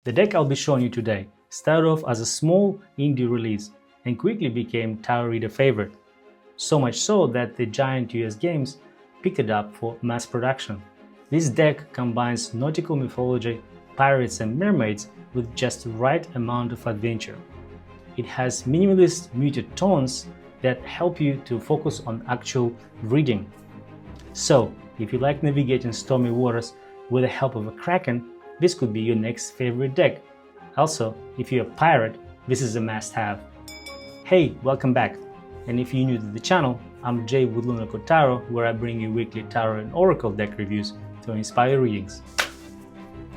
The deck I'll be showing you today started off as a small indie release and quickly became tarot reader favorite, so much so that the giant US games picked it up for mass production. This deck combines nautical mythology, pirates and mermaids with just the right amount of adventure. It has minimalist muted tones that help you to focus on actual reading. So, if you like navigating stormy waters with the help of a kraken, this could be your next favorite deck. Also, if you're a pirate, this is a must-have. Hey, welcome back! And if you're new to the channel, I'm Jay with Lunar Tarot, where I bring you weekly tarot and oracle deck reviews to inspire readings.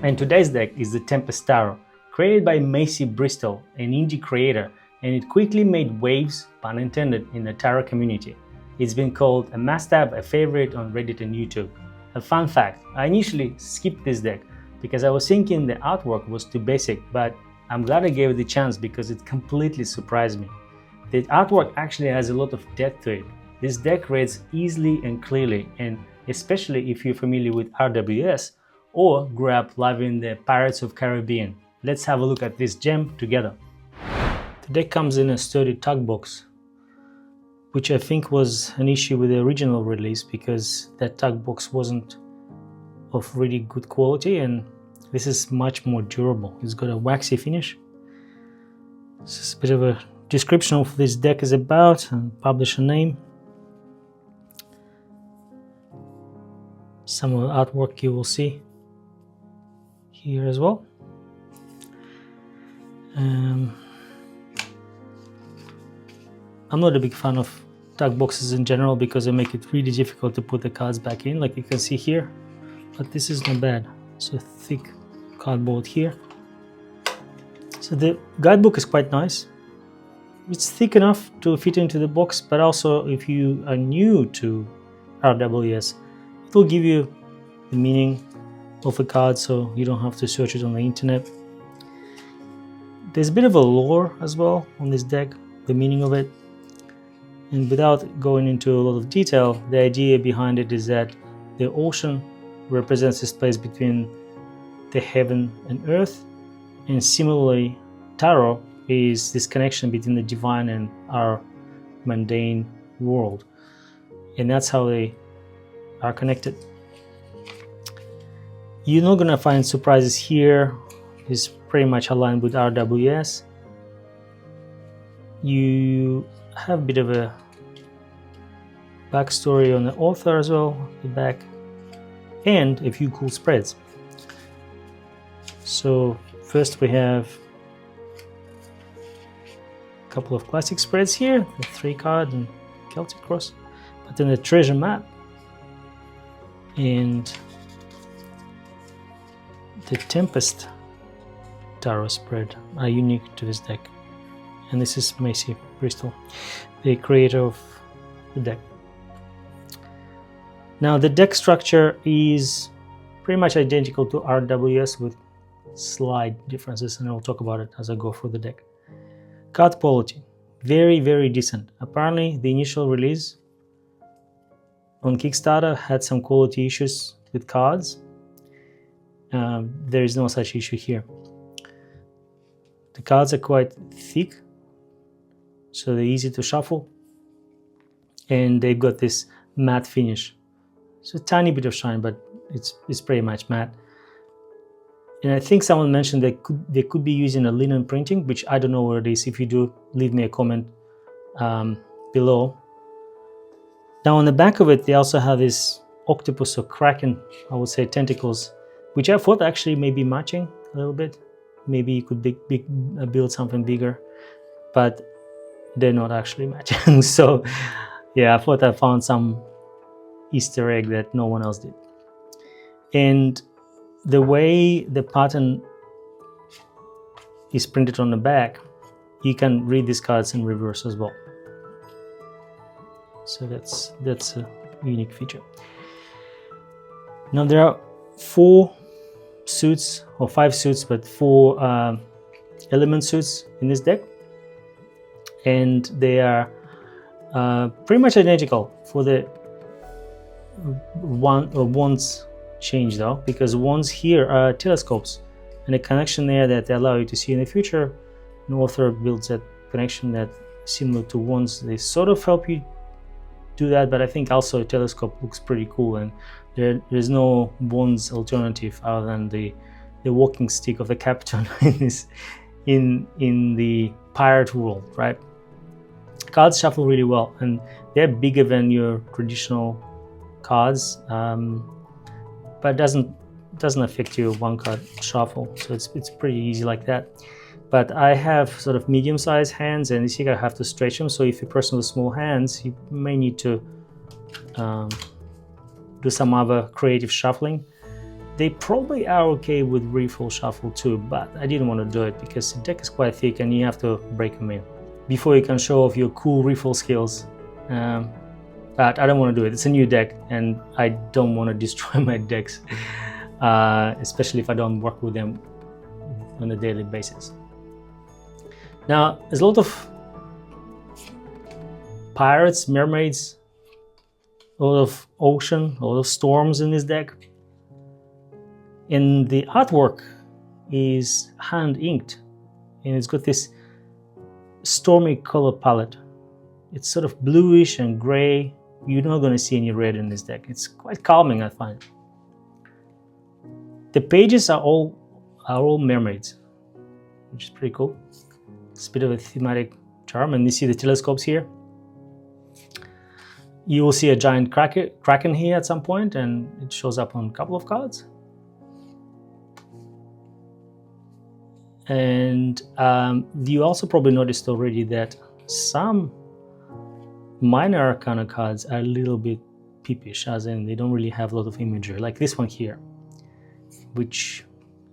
And today's deck is the Tempest Tarot, created by Macy Bristol, an indie creator, and it quickly made waves, pun intended, in the tarot community. It's been called a must-have, a favorite on Reddit and YouTube. A fun fact, I initially skipped this deck because I was thinking the artwork was too basic, but I'm glad I gave it the chance because it completely surprised me. The artwork actually has a lot of depth to it. This deck reads easily and clearly, and especially if you're familiar with RWS or grew up loving the Pirates of Caribbean. Let's have a look at this gem together. The deck comes in a sturdy tug box, which I think was an issue with the original release because that tug box wasn't of really good quality, and this is much more durable. It's got a waxy finish. This is a bit of a description of this deck is about and publisher name. Some of the artwork you will see here as well. I'm not a big fan of tag boxes in general because they make it really difficult to put the cards back in, like you can see here, but this is not bad. So thick cardboard here. So the guidebook is quite nice. It's thick enough to fit into the box, but also if you are new to RWS, it will give you the meaning of a card so you don't have to search it on the internet. There's a bit of a lore as well on this deck, the meaning of it. And without going into a lot of detail, the idea behind it is that the ocean represents the space between the heaven and earth, and similarly, tarot is this connection between the divine and our mundane world, and that's how they are connected. You're not gonna find surprises here. It's pretty much aligned with RWS. You have a bit of a backstory on the author as well, the back, and a few cool spreads. So first we have a couple of classic spreads here, the 3-card and Celtic cross, but then a treasure map and the Tempest tarot spread are unique to this deck. And this is Macy Bristol, the creator of the deck. Now the deck structure is pretty much identical to RWS with slight differences, and I'll talk about it as I go through the deck. Card quality, very decent. Apparently the initial release on Kickstarter had some quality issues with cards. There is no such issue here. The cards are quite thick, so they're easy to shuffle, and they've got this matte finish. So a tiny bit of shine, but it's pretty much matte. And I think someone mentioned they could be using a linen printing, which I don't know what it is. If you do, leave me a comment below. Now on the back of it, they also have this octopus or kraken, I would say tentacles, which I thought actually may be matching a little bit. Maybe you could build something bigger, but they're not actually matching. So yeah, I thought I found some Easter egg that no one else did. And the way the pattern is printed on the back, you can read these cards in reverse as well. So that's a unique feature. Now there are 4 suits, or 5 suits, but 4 element suits in this deck, and they are pretty much identical. For the wands change though, because wands here are telescopes, and a connection there that they allow you to see in the future. An author builds that connection that similar to wands. They sort of help you do that, but I think also a telescope looks pretty cool, and there's no wands alternative other than the walking stick of the captain in the pirate world, right? Cards shuffle really well, and they're bigger than your traditional cards, but doesn't affect your one card shuffle, so it's pretty easy like that. But I have sort of medium-sized hands, and you see I have to stretch them, so if you're a person with small hands, you may need to do some other creative shuffling. They probably are okay with refill shuffle too, but I didn't want to do it because the deck is quite thick and you have to break them in before you can show off your cool refill skills. But I don't want to do it. It's a new deck and I don't want to destroy my decks, especially if I don't work with them on a daily basis. Now, there's a lot of pirates, mermaids, a lot of ocean, a lot of storms in this deck. And the artwork is hand inked, and it's got this stormy color palette. It's sort of bluish and gray. You're not going to see any red in this deck. It's quite calming, I find. The pages are all mermaids, which is pretty cool. It's a bit of a thematic charm, and you see the telescopes here. You will see a giant kraken here at some point, and it shows up on a couple of cards. And you also probably noticed already that some minor arcana cards are a little bit peepish, as in they don't really have a lot of imagery, like this one here, which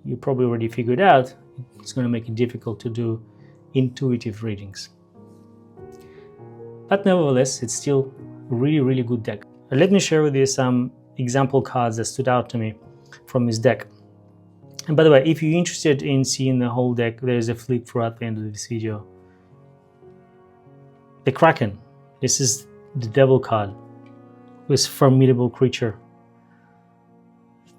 you probably already figured out. It's going to make it difficult to do intuitive readings. But nevertheless, it's still a really, really good deck. Let me share with you some example cards that stood out to me from this deck. And by the way, if you're interested in seeing the whole deck, there's a flip throughout the end of this video. The Kraken. This is the devil card. This formidable creature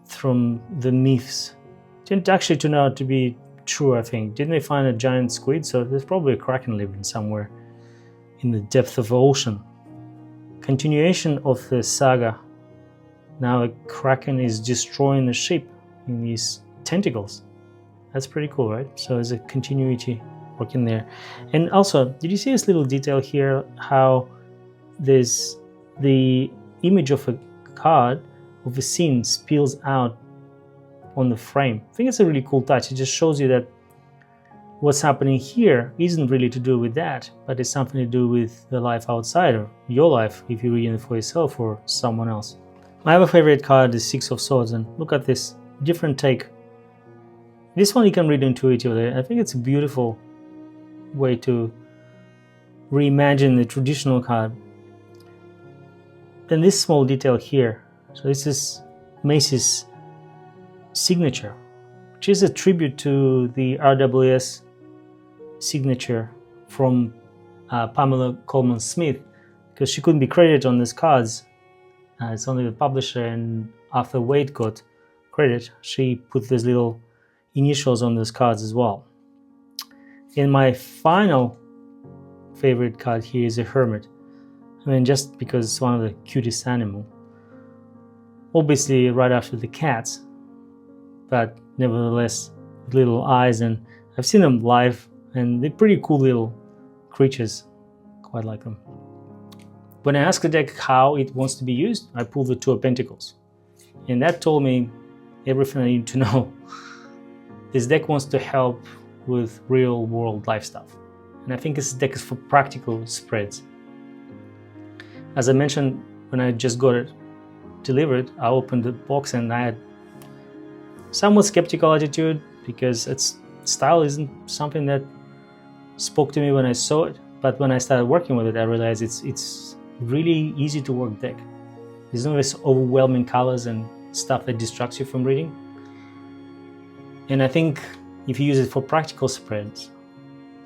from the myths. Didn't actually turn out to be true, I think. Didn't they find a giant squid? So there's probably a Kraken living somewhere in the depth of the ocean. Continuation of the saga. Now a Kraken is destroying the ship in these tentacles. That's pretty cool, right? So there's a continuity working there. And also, did you see this little detail here, how there's the image of a card of a scene spills out on the frame? I think it's a really cool touch. It just shows you that what's happening here isn't really to do with that, but it's something to do with the life outside, or your life if you're reading it for yourself or someone else. My other favorite card is Six of Swords, and look at this different take. This one you can read intuitively. I think it's a beautiful way to reimagine the traditional card. Then this small detail here. So this is Macy's signature, which is a tribute to the RWS signature from Pamela Coleman Smith, because she couldn't be credited on these cards. It's only the publisher, and after Wade got credit, she put these little initials on those cards as well. And my final favorite card here is a hermit. I mean, just because it's one of the cutest animal. Obviously right after the cats, but nevertheless little eyes, and I've seen them live and they're pretty cool little creatures. Quite like them. When I asked the deck how it wants to be used, I pulled the Two of Pentacles, and that told me everything I need to know. This deck wants to help with real world life stuff, and I think this deck is for practical spreads. As I mentioned, when I just got it delivered, I opened the box and I had somewhat skeptical attitude because its style isn't something that spoke to me when I saw it. But when I started working with it, I realized it's really easy to work deck. There's no this overwhelming colors and stuff that distracts you from reading. And I think if you use it for practical spreads,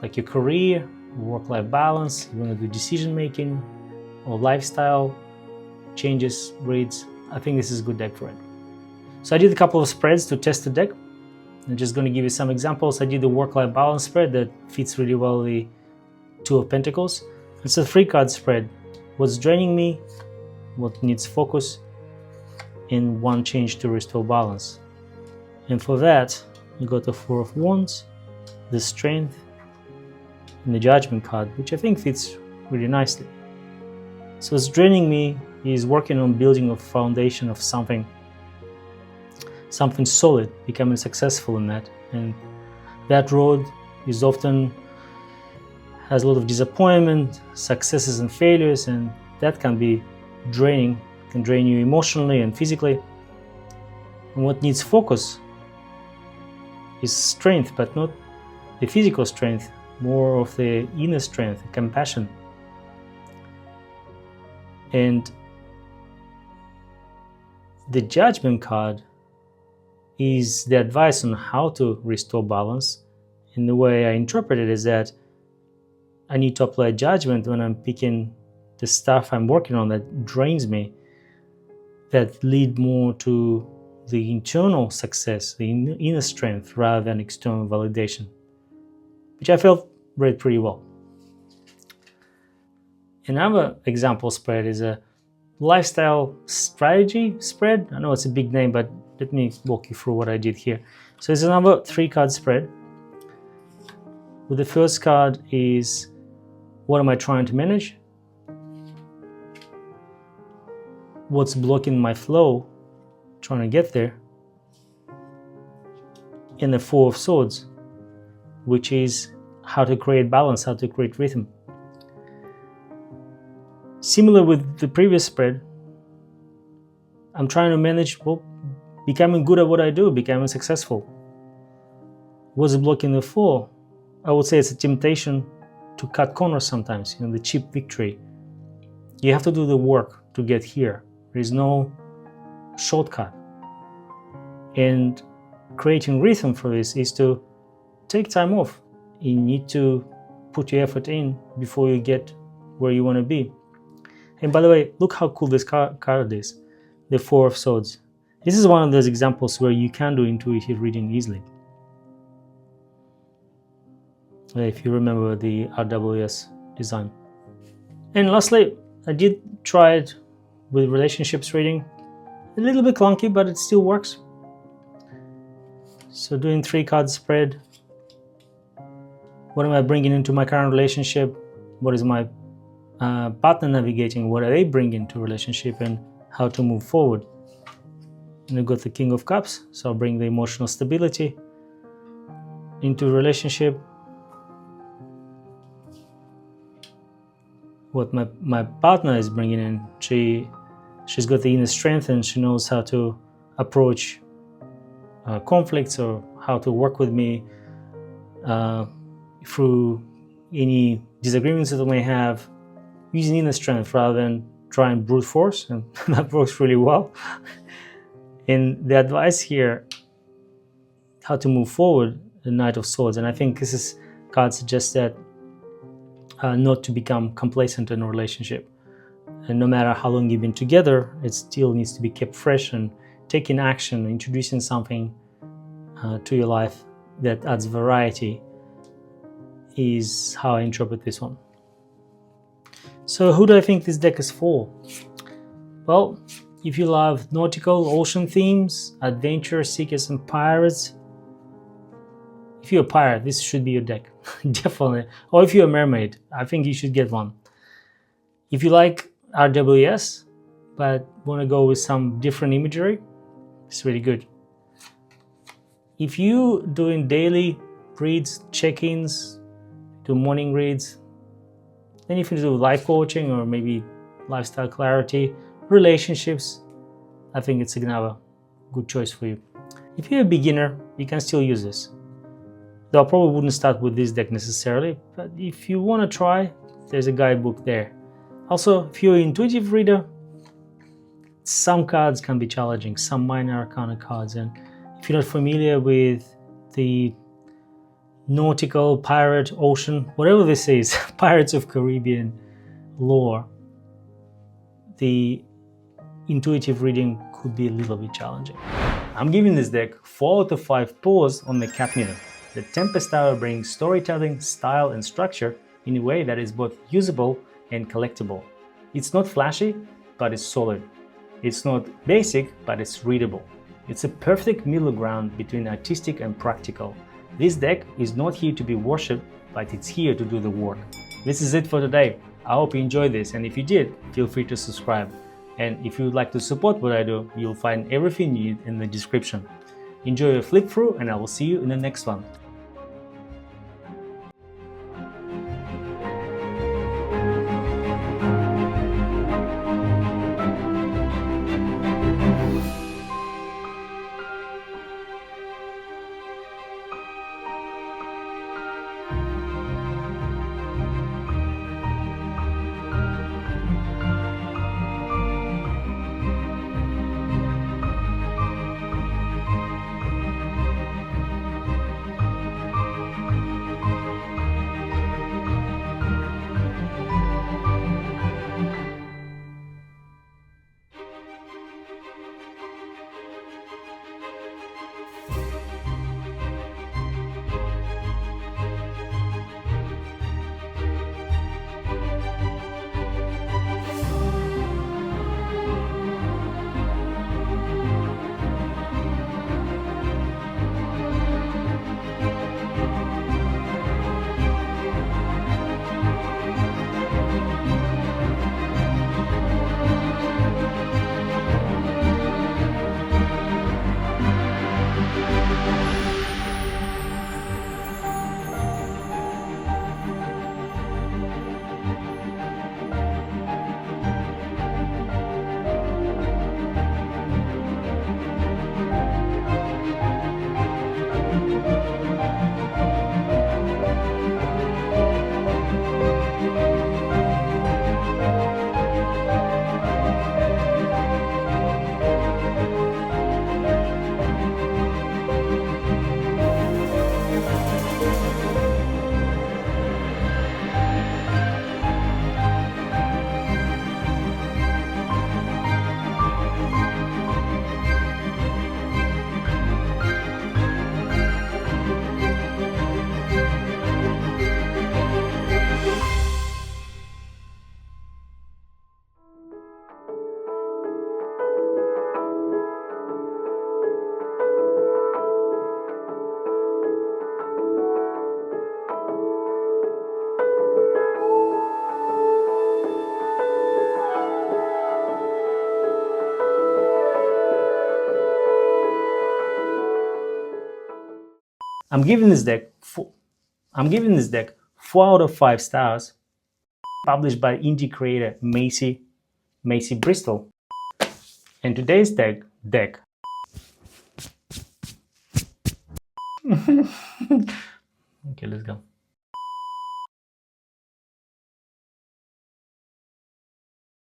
like your career, work-life balance, you want to do decision making, or lifestyle changes, reads, I think this is a good deck for it. So I did a couple of spreads to test the deck, I'm just going to give you some examples. I did the work-life balance spread that fits really well the Two of Pentacles. It's a 3-card spread. What's draining me, what needs focus, and one change to restore balance. And for that, you got the Four of Wands, the Strength, and the Judgment card, which I think fits really nicely. So what's draining me is working on building a foundation of something solid, becoming successful in that. And that road is often has a lot of disappointment, successes and failures, and that can be draining, can drain you emotionally and physically. And what needs focus is strength, but not the physical strength, more of the inner strength, compassion. And the Judgment card is the advice on how to restore balance. And the way I interpret it is that I need to apply judgment when I'm picking the stuff I'm working on that drains me, that lead more to the internal success, the inner strength, rather than external validation, which I felt read pretty well. Another example spread is a lifestyle strategy spread. I know it's a big name, but let me walk you through what I did here. So it's another 3-card spread. Well, the first card is, what am I trying to manage? What's blocking my flow, trying to get there? And the Four of Swords, which is how to create balance, how to create rhythm. Similar with the previous spread, I'm trying to manage, becoming good at what I do, becoming successful. What's blocking the flow? I would say it's a temptation to cut corners sometimes, the cheap victory. You have to do the work to get here. There is no shortcut. And creating rhythm for this is to take time off. You need to put your effort in before you get where you want to be. And by the way, look how cool this card is, the Four of Swords. This is one of those examples where you can do intuitive reading easily. If you remember the RWS design. And lastly, I did try it with relationships reading. A little bit clunky, but it still works. So doing 3-card spread. What am I bringing into my current relationship? What is my partner navigating? What are they bringing to relationship, and how to move forward? And I've got the King of Cups, so I'll bring the emotional stability into a relationship. What my partner is bringing in, she's got the inner strength, and she knows how to approach conflicts, or how to work with me through any disagreements that we may have, using inner strength rather than trying brute force, and that works really well. And the advice here, how to move forward, the Knight of Swords. And I think this card suggests that not to become complacent in a relationship. And no matter how long you've been together, it still needs to be kept fresh, and taking action, introducing something to your life that adds variety is how I interpret this one. So who do I think this deck is for? Well, if you love nautical, ocean themes, adventure seekers and pirates, if you're a pirate, this should be your deck, definitely. Or if you're a mermaid, I think you should get one. If you like RWS, but want to go with some different imagery, it's really good. If you're doing daily reads, check-ins, do morning reads, then if you do life coaching or maybe lifestyle clarity, relationships, I think it's another good choice for you. If you're a beginner, you can still use this. Though I probably wouldn't start with this deck necessarily, but if you want to try, there's a guidebook there. Also, if you're an intuitive reader, some cards can be challenging, some minor arcana cards, and if you're not familiar with the nautical, pirate, ocean, whatever this is, Pirates of Caribbean lore, the intuitive reading could be a little bit challenging. I'm giving this deck 4 out of 5 pulls on the cat meter. The Tempest Tower brings storytelling, style and structure in a way that is both usable and collectible. It's not flashy, but it's solid. It's not basic, but it's readable. It's a perfect middle ground between artistic and practical. This deck is not here to be worshipped, but it's here to do the work. This is it for today. I hope you enjoyed this, and if you did, feel free to subscribe. And if you would like to support what I do, you'll find everything you need in the description. Enjoy your flip through, and I will see you in the next one. I'm giving this deck 4 out of 5 stars. Published by indie creator Macy Bristol. And today's deck. Okay, let's go.